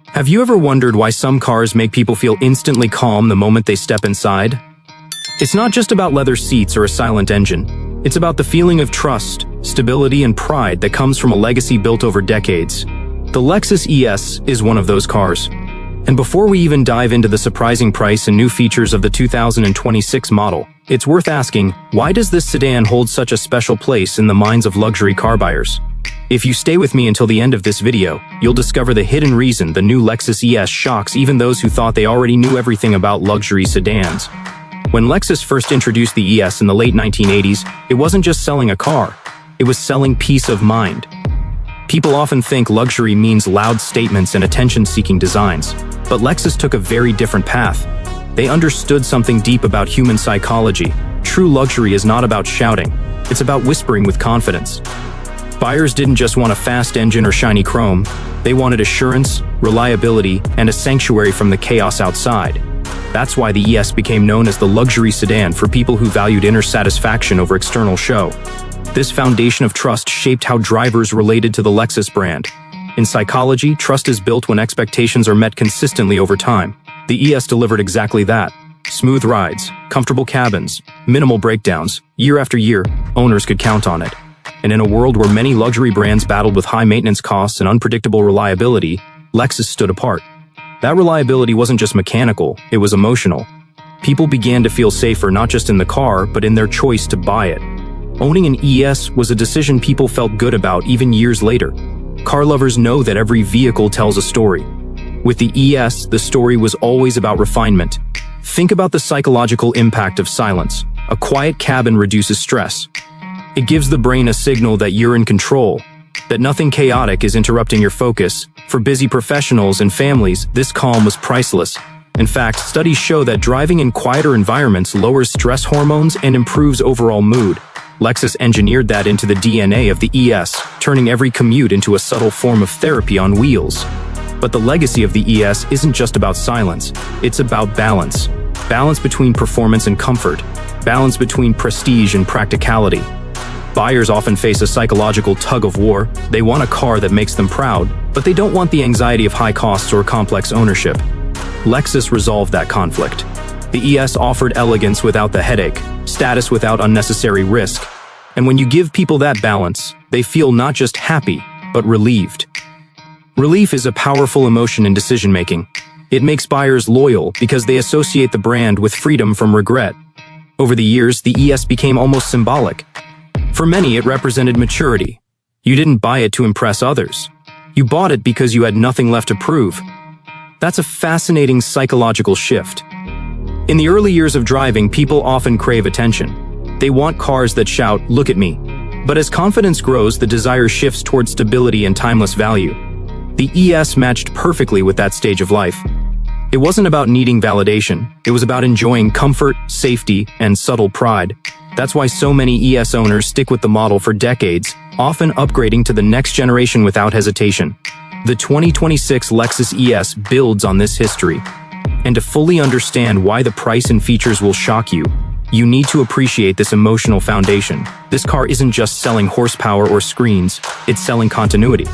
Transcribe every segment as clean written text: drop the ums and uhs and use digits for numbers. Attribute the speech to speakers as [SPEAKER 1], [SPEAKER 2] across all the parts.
[SPEAKER 1] Have you ever wondered why some cars make people feel instantly calm the moment they step inside? It's not just about leather seats or a silent engine. It's about the feeling of trust, stability, and pride that comes from a legacy built over decades. The Lexus ES is one of those cars. And before we even dive into the surprising price and new features of the 2026 model, it's worth asking, why does this sedan hold such a special place in the minds of luxury car buyers? If you stay with me until the end of this video, you'll discover the hidden reason the new Lexus ES shocks even those who thought they already knew everything about luxury sedans. When Lexus first introduced the ES in the late 1980s, it wasn't just selling a car, it was selling peace of mind. People often think luxury means loud statements and attention-seeking designs, but Lexus took a very different path. They understood something deep about human psychology. True luxury is not about shouting, it's about whispering with confidence. Buyers didn't just want a fast engine or shiny chrome, they wanted assurance, reliability, and a sanctuary from the chaos outside. That's why the ES became known as the luxury sedan for people who valued inner satisfaction over external show. This foundation of trust shaped how drivers related to the Lexus brand. In psychology, trust is built when expectations are met consistently over time. The ES delivered exactly that. Smooth rides, comfortable cabins, minimal breakdowns. Year after year, owners could count on it. And in a world where many luxury brands battled with high maintenance costs and unpredictable reliability, Lexus stood apart. That reliability wasn't just mechanical, it was emotional. People began to feel safer not just in the car, but in their choice to buy it. Owning an ES was a decision people felt good about even years later. Car lovers know that every vehicle tells a story. With the ES, the story was always about refinement. Think about the psychological impact of silence. A quiet cabin reduces stress. It gives the brain a signal that you're in control, that nothing chaotic is interrupting your focus. For busy professionals and families, this calm was priceless. In fact, studies show that driving in quieter environments lowers stress hormones and improves overall mood. Lexus engineered that into the DNA of the ES, turning every commute into a subtle form of therapy on wheels. But the legacy of the ES isn't just about silence, it's about balance. Balance between performance and comfort. Balance between prestige and practicality. Buyers often face a psychological tug-of-war. They want a car that makes them proud, but they don't want the anxiety of high costs or complex ownership. Lexus resolved that conflict. The ES offered elegance without the headache, status without unnecessary risk. And when you give people that balance, they feel not just happy, but relieved. Relief is a powerful emotion in decision-making. It makes buyers loyal because they associate the brand with freedom from regret. Over the years, the ES became almost symbolic. For many, it represented maturity. You didn't buy it to impress others. You bought it because you had nothing left to prove. That's a fascinating psychological shift. In the early years of driving, people often crave attention. They want cars that shout, "Look at me." But as confidence grows, the desire shifts towards stability and timeless value. The ES matched perfectly with that stage of life. It wasn't about needing validation. It was about enjoying comfort, safety, and subtle pride. That's why so many ES owners stick with the model for decades, often upgrading to the next generation without hesitation. The 2026 Lexus ES builds on this history. And to fully understand why the price and features will shock you, you need to appreciate this emotional foundation. This car isn't just selling horsepower or screens, it's selling continuity.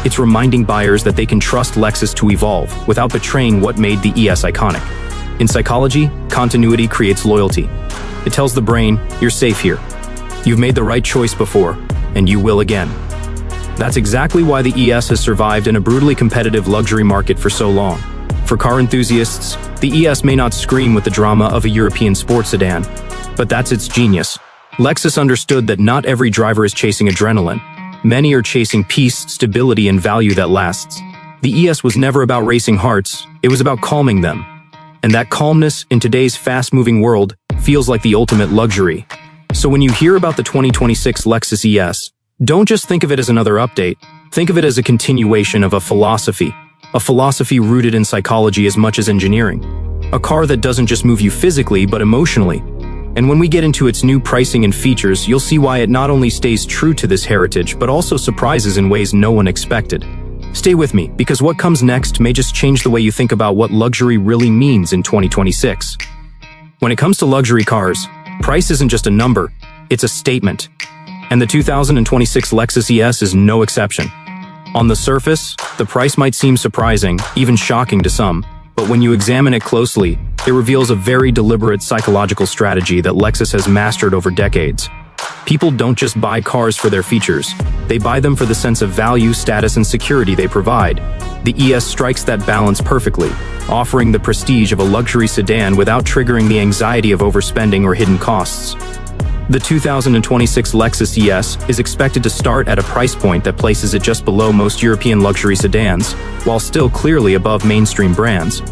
[SPEAKER 1] It's reminding buyers that they can trust Lexus to evolve without betraying what made the ES iconic. In psychology, continuity creates loyalty. It tells the brain, you're safe here. You've made the right choice before, and you will again. That's exactly why the ES has survived in a brutally competitive luxury market for so long. For car enthusiasts, the ES may not scream with the drama of a European sports sedan, but that's its genius. Lexus understood that not every driver is chasing adrenaline. Many are chasing peace, stability, and value that lasts. The ES was never about racing hearts, it was about calming them. And that calmness, in today's fast-moving world, feels like the ultimate luxury. So when you hear about the 2026 Lexus ES, don't just think of it as another update. Think of it as a continuation of a philosophy rooted in psychology as much as engineering. A car that doesn't just move you physically, but emotionally. And when we get into its new pricing and features, you'll see why it not only stays true to this heritage, but also surprises in ways no one expected. Stay with me, because what comes next may just change the way you think about what luxury really means in 2026. When it comes to luxury cars, price isn't just a number, it's a statement. And the 2026 Lexus ES is no exception. On the surface, the price might seem surprising, even shocking to some, but when you examine it closely, it reveals a very deliberate psychological strategy that Lexus has mastered over decades. People don't just buy cars for their features, they buy them for the sense of value, status, and security they provide. The ES strikes that balance perfectly, offering the prestige of a luxury sedan without triggering the anxiety of overspending or hidden costs. The 2026 Lexus ES is expected to start at a price point that places it just below most European luxury sedans, while still clearly above mainstream brands.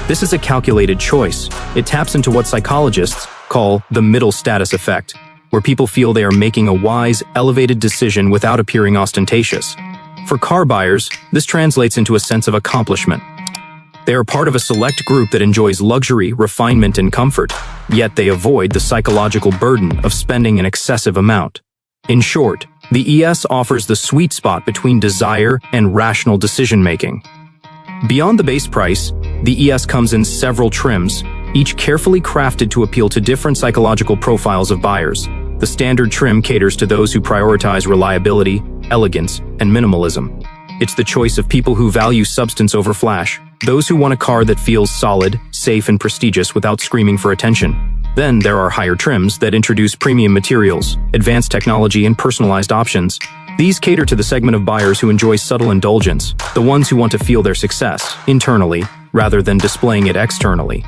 [SPEAKER 1] This is a calculated choice. It taps into what psychologists call the middle status effect, where people feel they are making a wise, elevated decision without appearing ostentatious. For car buyers, this translates into a sense of accomplishment. They are part of a select group that enjoys luxury, refinement, and comfort, yet they avoid the psychological burden of spending an excessive amount. In short, the ES offers the sweet spot between desire and rational decision-making. Beyond the base price, the ES comes in several trims, each carefully crafted to appeal to different psychological profiles of buyers. The standard trim caters to those who prioritize reliability, elegance, and minimalism. It's the choice of people who value substance over flash, those who want a car that feels solid, safe, and prestigious without screaming for attention. Then there are higher trims that introduce premium materials, advanced technology, and personalized options. These cater to the segment of buyers who enjoy subtle indulgence, the ones who want to feel their success internally rather than displaying it externally.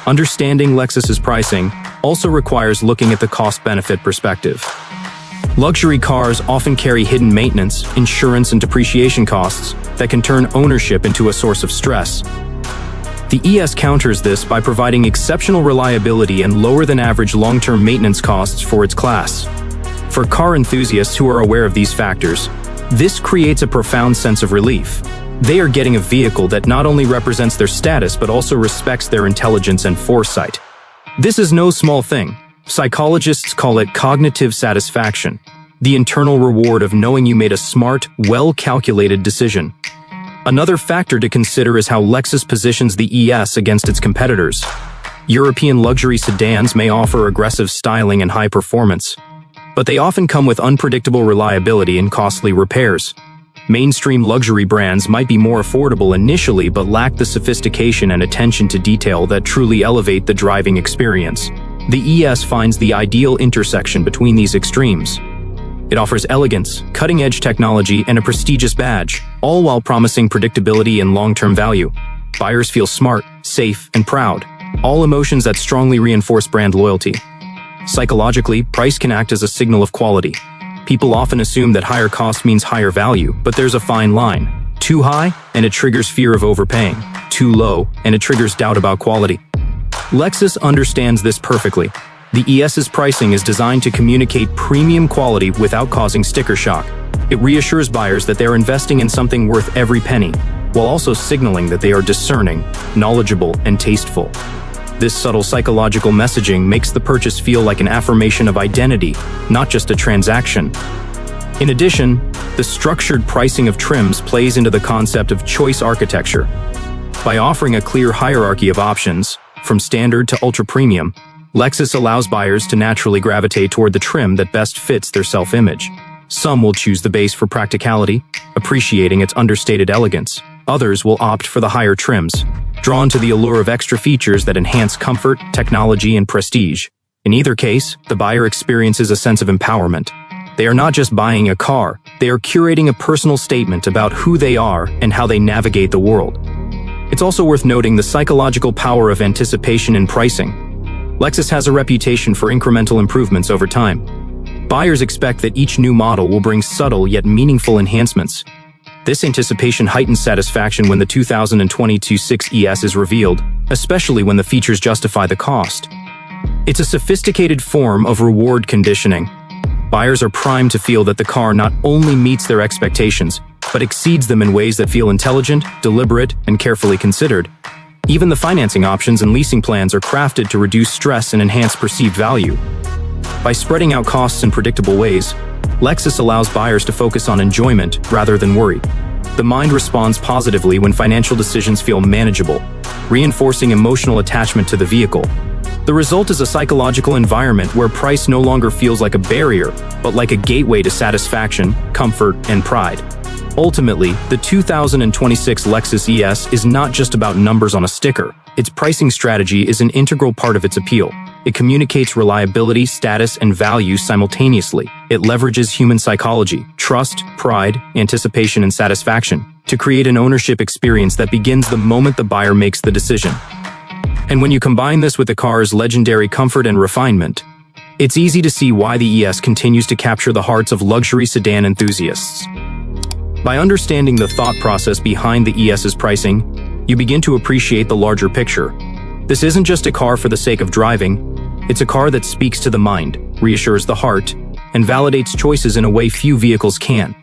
[SPEAKER 1] Understanding Lexus's pricing also requires looking at the cost-benefit perspective. Luxury cars often carry hidden maintenance, insurance, and depreciation costs that can turn ownership into a source of stress. The ES counters this by providing exceptional reliability and lower-than-average long-term maintenance costs for its class. For car enthusiasts who are aware of these factors, this creates a profound sense of relief. They are getting a vehicle that not only represents their status but also respects their intelligence and foresight. This is no small thing. Psychologists call it cognitive satisfaction, the internal reward of knowing you made a smart, well-calculated decision. Another factor to consider is how Lexus positions the ES against its competitors. European luxury sedans may offer aggressive styling and high performance, but they often come with unpredictable reliability and costly repairs. Mainstream luxury brands might be more affordable initially but lack the sophistication and attention to detail that truly elevate the driving experience. The ES finds the ideal intersection between these extremes. It offers elegance, cutting-edge technology, and a prestigious badge, all while promising predictability and long-term value. Buyers feel smart, safe, and proud, all emotions that strongly reinforce brand loyalty. Psychologically, price can act as a signal of quality. People often assume that higher cost means higher value, but there's a fine line. Too high, and it triggers fear of overpaying. Too low, and it triggers doubt about quality. Lexus understands this perfectly. The ES's pricing is designed to communicate premium quality without causing sticker shock. It reassures buyers that they are investing in something worth every penny, while also signaling that they are discerning, knowledgeable, and tasteful. This subtle psychological messaging makes the purchase feel like an affirmation of identity, not just a transaction. In addition, the structured pricing of trims plays into the concept of choice architecture. By offering a clear hierarchy of options, from standard to ultra-premium, Lexus allows buyers to naturally gravitate toward the trim that best fits their self-image. Some will choose the base for practicality, appreciating its understated elegance. Others will opt for the higher trims, drawn to the allure of extra features that enhance comfort, technology, and prestige. In either case, the buyer experiences a sense of empowerment. They are not just buying a car, they are curating a personal statement about who they are and how they navigate the world. It's also worth noting the psychological power of anticipation in pricing. Lexus has a reputation for incremental improvements over time. Buyers expect that each new model will bring subtle yet meaningful enhancements. This anticipation heightens satisfaction when the 2022 6 ES is revealed, especially when the features justify the cost. It's a sophisticated form of reward conditioning. Buyers are primed to feel that the car not only meets their expectations, but exceeds them in ways that feel intelligent, deliberate, and carefully considered. Even the financing options and leasing plans are crafted to reduce stress and enhance perceived value. By spreading out costs in predictable ways, Lexus allows buyers to focus on enjoyment rather than worry. The mind responds positively when financial decisions feel manageable, reinforcing emotional attachment to the vehicle. The result is a psychological environment where price no longer feels like a barrier, but like a gateway to satisfaction, comfort, and pride. Ultimately, the 2026 Lexus ES is not just about numbers on a sticker. Its pricing strategy is an integral part of its appeal. It communicates reliability, status, and value simultaneously. It leverages human psychology, trust, pride, anticipation, and satisfaction to create an ownership experience that begins the moment the buyer makes the decision. And when you combine this with the car's legendary comfort and refinement, it's easy to see why the ES continues to capture the hearts of luxury sedan enthusiasts. By understanding the thought process behind the ES's pricing, you begin to appreciate the larger picture. This isn't just a car for the sake of driving, it's a car that speaks to the mind, reassures the heart, and validates choices in a way few vehicles can.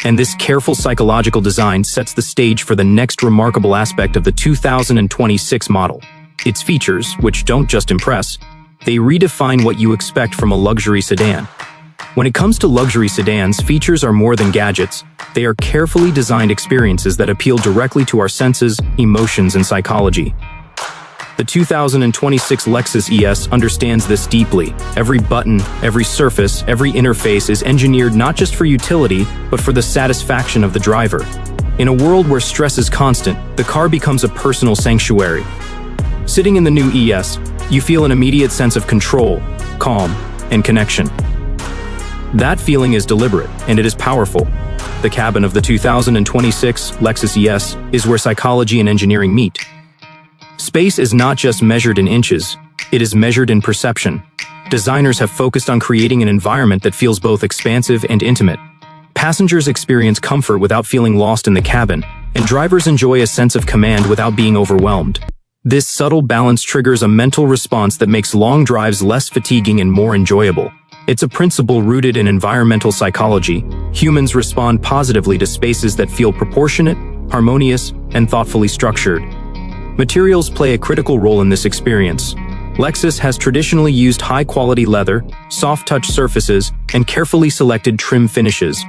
[SPEAKER 1] And this careful psychological design sets the stage for the next remarkable aspect of the 2026 model. Its features, which don't just impress, they redefine what you expect from a luxury sedan. When it comes to luxury sedans, features are more than gadgets. They are carefully designed experiences that appeal directly to our senses, emotions, and psychology. The 2026 Lexus ES understands this deeply. Every button, every surface, every interface is engineered not just for utility, but for the satisfaction of the driver. In a world where stress is constant, the car becomes a personal sanctuary. Sitting in the new ES, you feel an immediate sense of control, calm, and connection. That feeling is deliberate, and it is powerful. The cabin of the 2026 Lexus ES is where psychology and engineering meet. Space is not just measured in inches, it is measured in perception. Designers have focused on creating an environment that feels both expansive and intimate. Passengers experience comfort without feeling lost in the cabin, and drivers enjoy a sense of command without being overwhelmed. This subtle balance triggers a mental response that makes long drives less fatiguing and more enjoyable. It's a principle rooted in environmental psychology. Humans respond positively to spaces that feel proportionate, harmonious, and thoughtfully structured. Materials play a critical role in this experience. Lexus has traditionally used high-quality leather, soft-touch surfaces, and carefully selected trim finishes.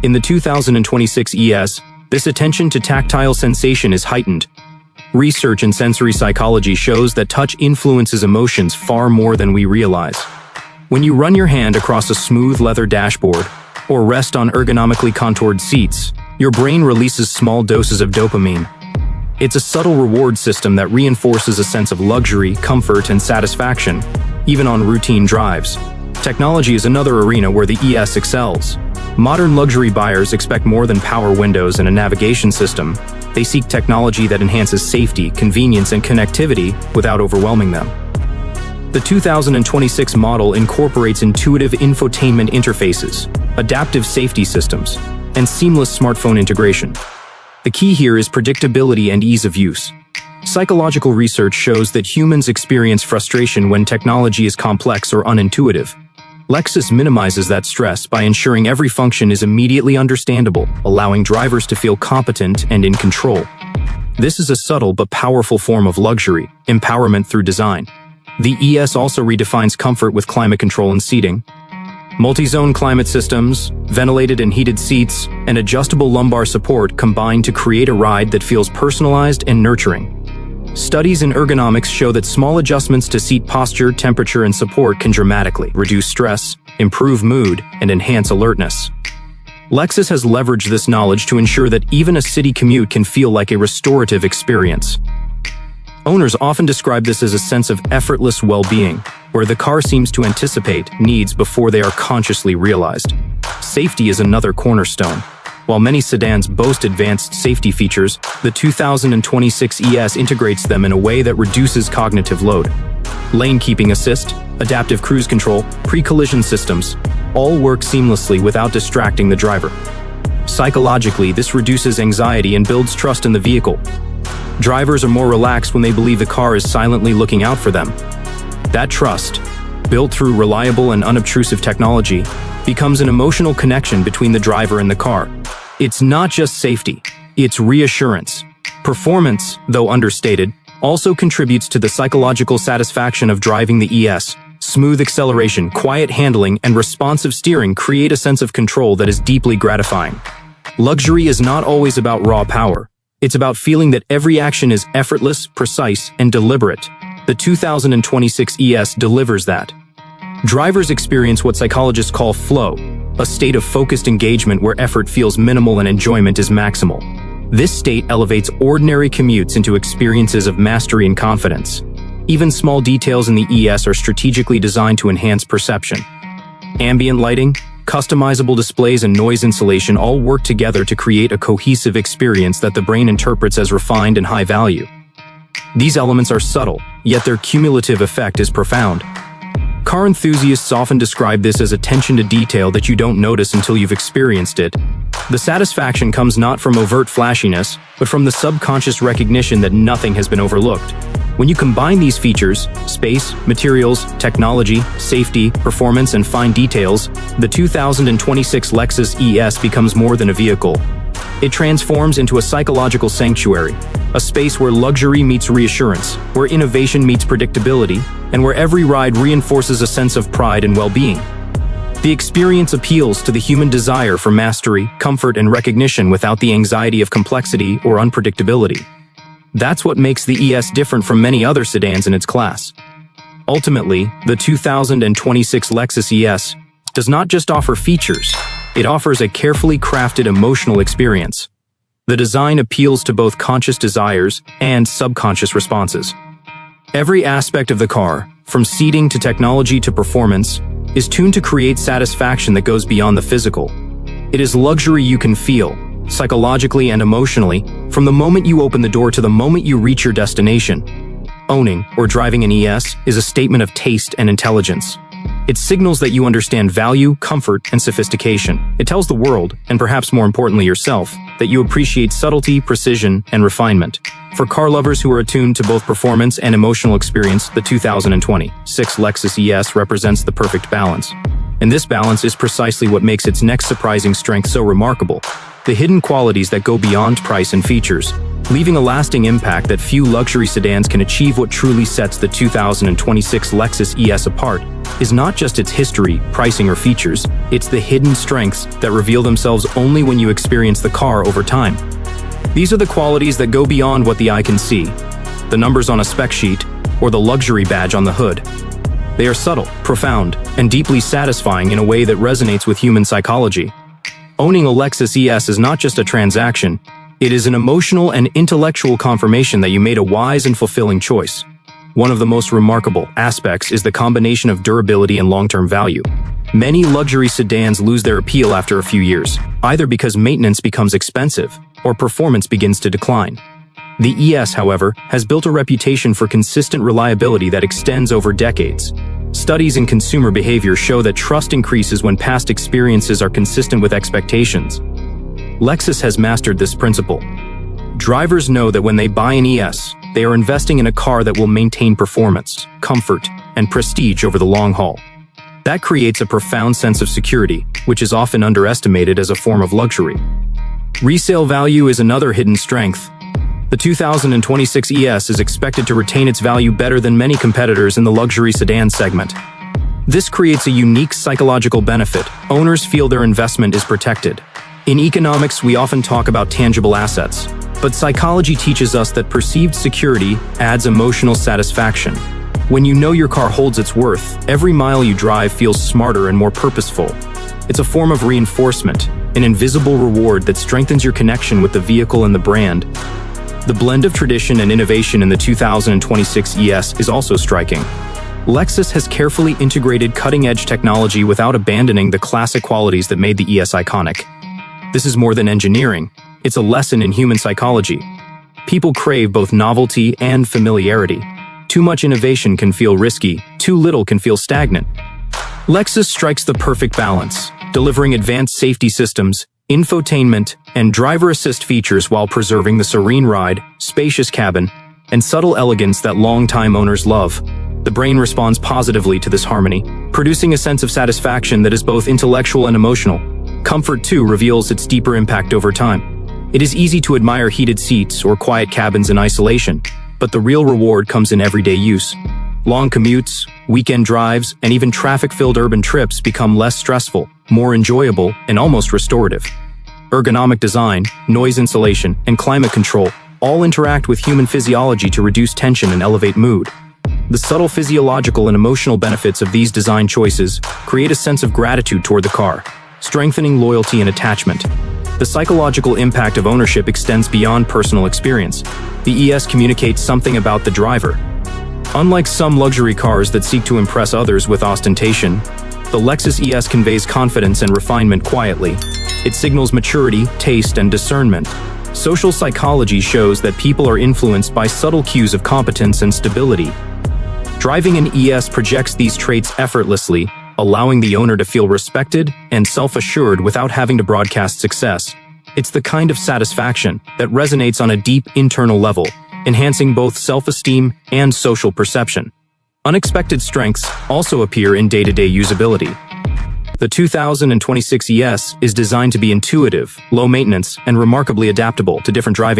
[SPEAKER 1] In the 2026 ES, this attention to tactile sensation is heightened. Research in sensory psychology shows that touch influences emotions far more than we realize. When you run your hand across a smooth leather dashboard or rest on ergonomically contoured seats, your brain releases small doses of dopamine. It's a subtle reward system that reinforces a sense of luxury, comfort, and satisfaction, even on routine drives. Technology is another arena where the ES excels. Modern luxury buyers expect more than power windows and a navigation system. They seek technology that enhances safety, convenience, and connectivity without overwhelming them. The 2026 model incorporates intuitive infotainment interfaces, adaptive safety systems, and seamless smartphone integration. The key here is predictability and ease of use. Psychological research shows that humans experience frustration when technology is complex or unintuitive. Lexus minimizes that stress by ensuring every function is immediately understandable, allowing drivers to feel competent and in control. This is a subtle but powerful form of luxury, empowerment through design. The ES also redefines comfort with climate control and seating. Multi-zone climate systems, ventilated and heated seats, and adjustable lumbar support combine to create a ride that feels personalized and nurturing. Studies in ergonomics show that small adjustments to seat posture, temperature, and support can dramatically reduce stress, improve mood, and enhance alertness. Lexus has leveraged this knowledge to ensure that even a city commute can feel like a restorative experience. Owners often describe this as a sense of effortless well-being, where the car seems to anticipate needs before they are consciously realized. Safety is another cornerstone. While many sedans boast advanced safety features, the 2026 ES integrates them in a way that reduces cognitive load. Lane keeping assist, adaptive cruise control, pre-collision systems, all work seamlessly without distracting the driver. Psychologically, this reduces anxiety and builds trust in the vehicle. Drivers are more relaxed when they believe the car is silently looking out for them. That trust, built through reliable and unobtrusive technology, becomes an emotional connection between the driver and the car. It's not just safety, it's reassurance. Performance, though understated, also contributes to the psychological satisfaction of driving the ES. Smooth acceleration, quiet handling, and responsive steering create a sense of control that is deeply gratifying. Luxury is not always about raw power. It's about feeling that every action is effortless, precise, and deliberate. The 2026 ES delivers that. Drivers experience what psychologists call flow, a state of focused engagement where effort feels minimal and enjoyment is maximal. This state elevates ordinary commutes into experiences of mastery and confidence. Even small details in the ES are strategically designed to enhance perception. Ambient lighting, customizable displays, and noise insulation all work together to create a cohesive experience that the brain interprets as refined and high value. These elements are subtle, yet their cumulative effect is profound. Car enthusiasts often describe this as attention to detail that you don't notice until you've experienced it. The satisfaction comes not from overt flashiness, but from the subconscious recognition that nothing has been overlooked. When you combine these features, space, materials, technology, safety, performance, and fine details, the 2026 Lexus ES becomes more than a vehicle. It transforms into a psychological sanctuary, a space where luxury meets reassurance, where innovation meets predictability, and where every ride reinforces a sense of pride and well-being. The experience appeals to the human desire for mastery, comfort, and recognition without the anxiety of complexity or unpredictability. That's what makes the ES different from many other sedans in its class. Ultimately, the 2026 Lexus ES does not just offer features, it offers a carefully crafted emotional experience. The design appeals to both conscious desires and subconscious responses. Every aspect of the car, from seating to technology to performance, is tuned to create satisfaction that goes beyond the physical. It is luxury you can feel, psychologically and emotionally, from the moment you open the door to the moment you reach your destination. Owning or driving an ES is a statement of taste and intelligence. It signals that you understand value, comfort, and sophistication. It tells the world, and perhaps more importantly yourself, that you appreciate subtlety, precision, and refinement. For car lovers who are attuned to both performance and emotional experience, the 2026 Lexus ES represents the perfect balance. And this balance is precisely what makes its next surprising strength so remarkable. The hidden qualities that go beyond price and features, leaving a lasting impact that few luxury sedans can achieve. What truly sets the 2026 Lexus ES apart is not just its history, pricing, or features, it's the hidden strengths that reveal themselves only when you experience the car over time. These are the qualities that go beyond what the eye can see, the numbers on a spec sheet, or the luxury badge on the hood. They are subtle, profound, and deeply satisfying in a way that resonates with human psychology. Owning a Lexus ES is not just a transaction, it is an emotional and intellectual confirmation that you made a wise and fulfilling choice. One of the most remarkable aspects is the combination of durability and long-term value. Many luxury sedans lose their appeal after a few years, either because maintenance becomes expensive or performance begins to decline. The ES, however, has built a reputation for consistent reliability that extends over decades. Studies in consumer behavior show that trust increases when past experiences are consistent with expectations. Lexus has mastered this principle. Drivers know that when they buy an ES, they are investing in a car that will maintain performance, comfort, and prestige over the long haul. That creates a profound sense of security, which is often underestimated as a form of luxury. Resale value is another hidden strength. The 2026 ES is expected to retain its value better than many competitors in the luxury sedan segment. This creates a unique psychological benefit. Owners feel their investment is protected. In economics, we often talk about tangible assets, but psychology teaches us that perceived security adds emotional satisfaction. When you know your car holds its worth, every mile you drive feels smarter and more purposeful. It's a form of reinforcement, an invisible reward that strengthens your connection with the vehicle and the brand. The blend of tradition and innovation in the 2026 ES is also striking. Lexus has carefully integrated cutting-edge technology without abandoning the classic qualities that made the ES iconic. This is more than engineering, it's a lesson in human psychology. People crave both novelty and familiarity. Too much innovation can feel risky, too little can feel stagnant. Lexus strikes the perfect balance, delivering advanced safety systems, infotainment, and driver assist features while preserving the serene ride, spacious cabin, and subtle elegance that long-time owners love. The brain responds positively to this harmony, producing a sense of satisfaction that is both intellectual and emotional. Comfort, too, reveals its deeper impact over time. It is easy to admire heated seats or quiet cabins in isolation, but the real reward comes in everyday use. Long commutes, weekend drives, and even traffic-filled urban trips become less stressful, more enjoyable, and almost restorative. Ergonomic design, noise insulation, and climate control all interact with human physiology to reduce tension and elevate mood. The subtle physiological and emotional benefits of these design choices create a sense of gratitude toward the car. strengthening loyalty and attachment. The psychological impact of ownership extends beyond personal experience. The ES communicates something about the driver. Unlike some luxury cars that seek to impress others with ostentation, the Lexus ES conveys confidence and refinement quietly. It signals maturity, taste, and discernment. Social psychology shows that people are influenced by subtle cues of competence and stability. Driving an ES projects these traits effortlessly, allowing the owner to feel respected and self-assured without having to broadcast success. It's the kind of satisfaction that resonates on a deep internal level, enhancing both self-esteem and social perception. Unexpected strengths also appear in day-to-day usability. The 2026 ES is designed to be intuitive, low maintenance, and remarkably adaptable to different driving